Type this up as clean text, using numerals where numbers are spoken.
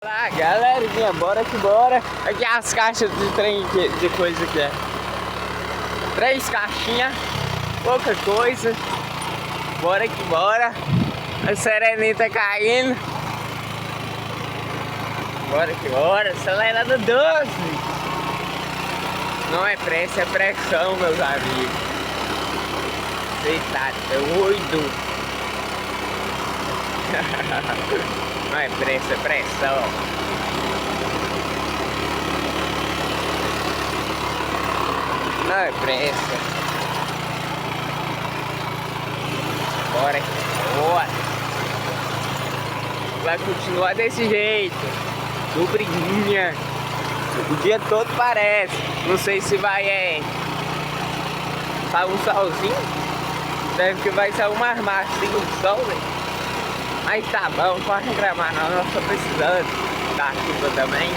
Olá, galerinha, bora que bora. Aqui as caixas de trem, de coisa que é 3 caixinhas, pouca coisa. Bora que bora. A serenita caindo. Bora que bora, acelerando 12. Não é pressa, é pressão, meus amigos. Você tá doido. Não é pressa, é pressão. Não é pressa. Bora, bora. Vai continuar desse jeito. Do briguinha. O dia todo parece. Não sei se vai sair um solzinho. Deve que vai sair umas massinhas do sol, velho. Mas tá bom, não pode reclamar não, nós estamos precisando da chuva também.